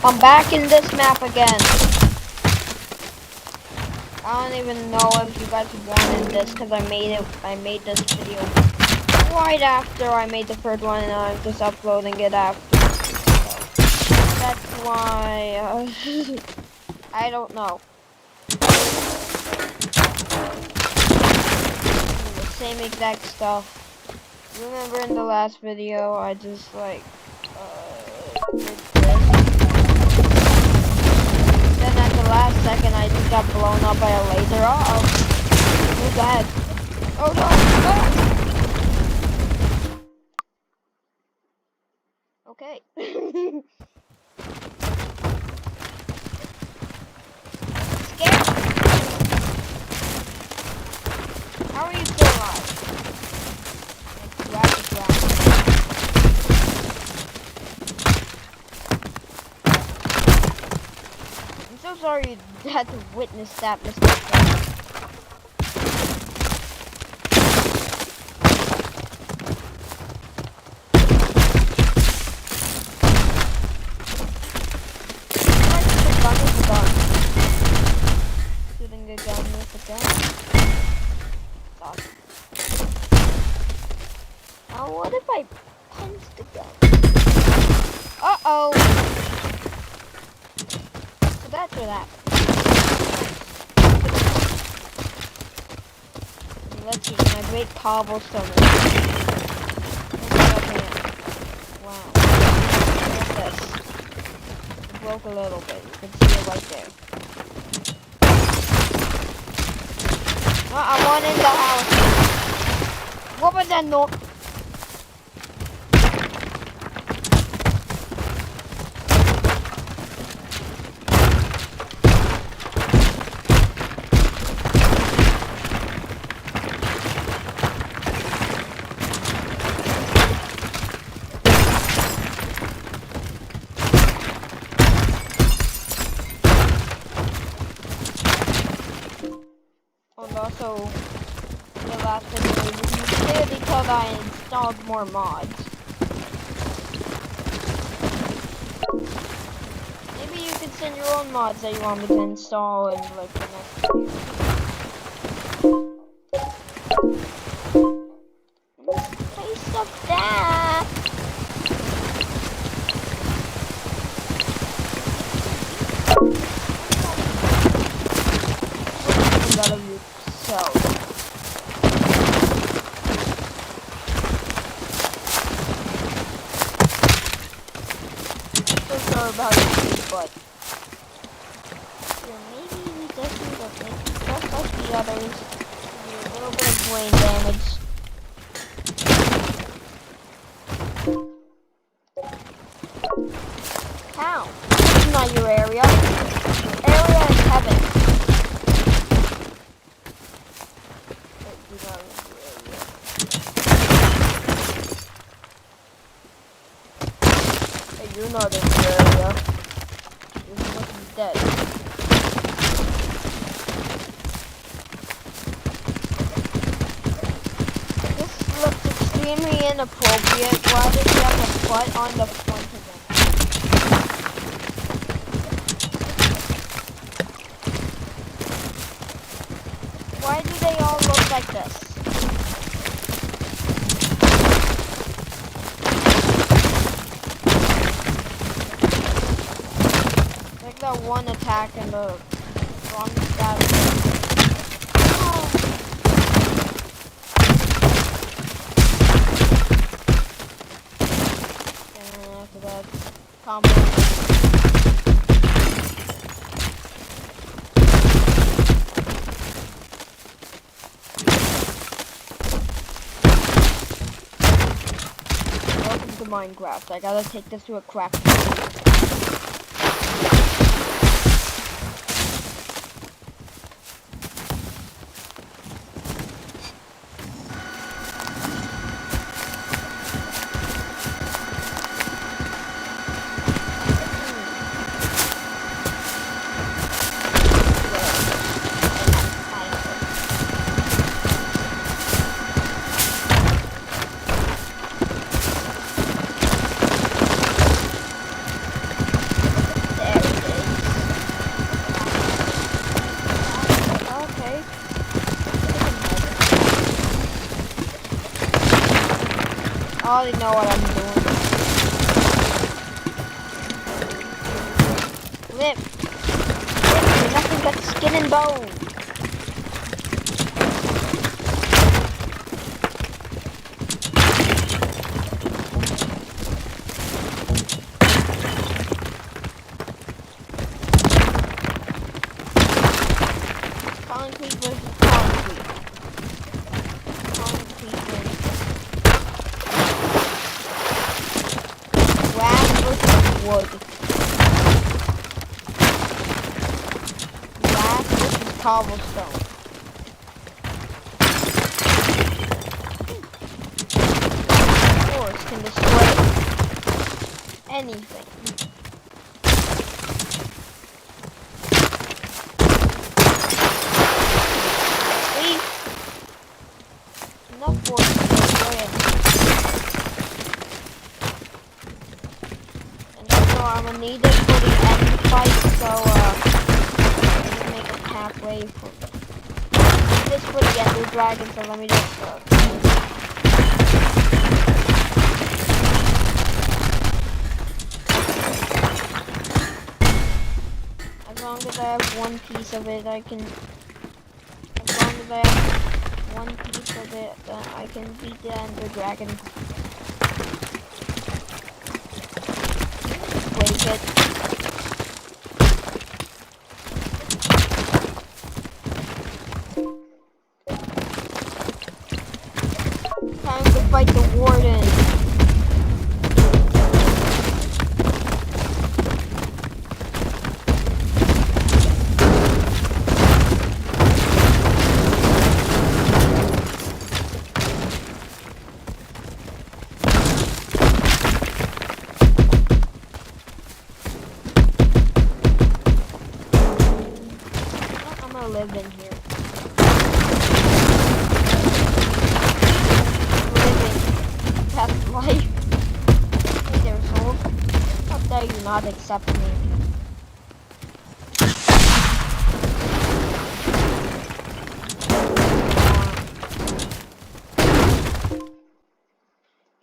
I'm back in this map again. I don't even know if you guys wanted this because I made this video right after I made the first one and I'm just uploading it after. So that's why I don't know. The same exact stuff. Remember in the last video I just like did this. Then at the last second I just got blown up by a laser. Uh-oh. Who's that? Oh no! Ah! Okay. Scared? How are you still alive? Grab the ground. I'm so sorry you had to witness that mistake. Shooting a gun with a gun. Awesome. Now what if I punch the gun? Uh-oh! So that's what happened. Let's use my great cobblestone. Wow. Look at this. It broke a little bit. You can see it right there. I want in the house. What was that noise? And also, the last video, you can clearly tell that I installed more mods. Maybe you can send your own mods that you want me to install in like the next video. Taste of that. Out of yourself. So sorry about you, but yeah, maybe we definitely don't make just like the others. Do a little bit of brain damage. How? This is not your area. Your area is heaven. You're not in the area. You're fucking dead. This looks extremely inappropriate. Why does he have a butt on the front of him? Why do they all look like this? That one attack and the wrong stab. Oh. And after that, combo. Welcome to Minecraft. I gotta take this to a crack. probably know what I'm doing. Live. You're nothing but skin and bone. Concrete versus concrete. Concrete versus glass versus wood. Glass versus cobblestone. Force can destroy anything. Enough force to destroy it. And so I'm gonna need this for the end fight, so let me make a pathway for this for the ender dragon, so let me just as long as I have one piece of it, I can, as long as I have one piece of it, I can beat the ender dragon. Break it. Time to fight the warden. Live in here. Living past life. Hey there, soul. How dare you not accept me?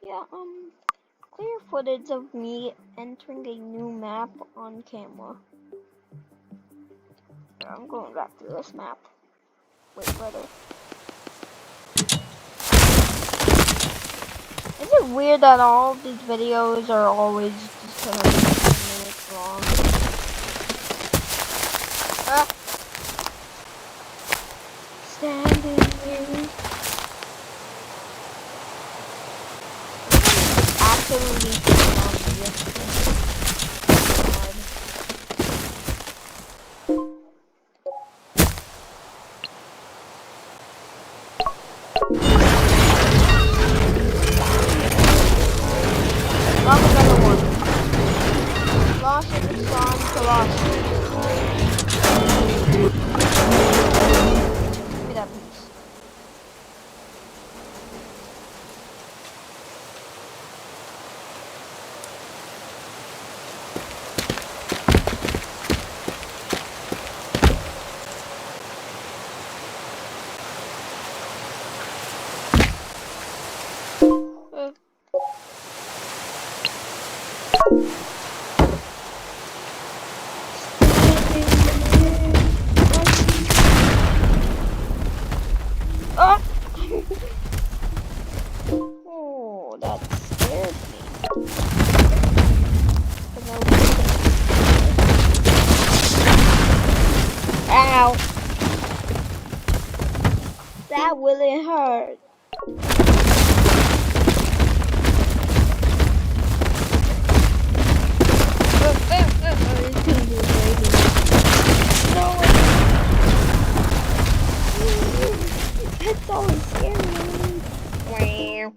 Yeah, clear footage of me entering a new map on camera. I'm going back to this map. Wait, brother. Is it weird that all of these videos are always just 10 minutes long? Ah! Standing here. Absolutely obvious. Drop another one. Lost in the sun, Colossus. Give me that piece. Oh, that scared me. Ow! That really hurt. No, that's always scary. Wow.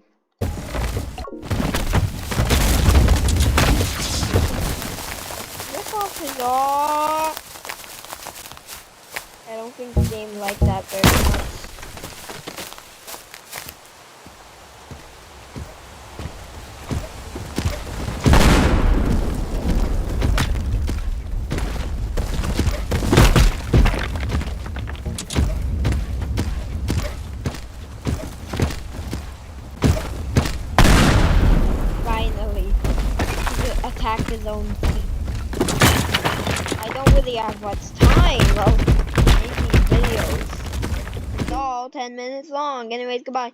Rip off his jaw. I don't think the game liked that very much. attack his own team. I don't really have much time of making videos. It's all 10 minutes long. Anyways, goodbye.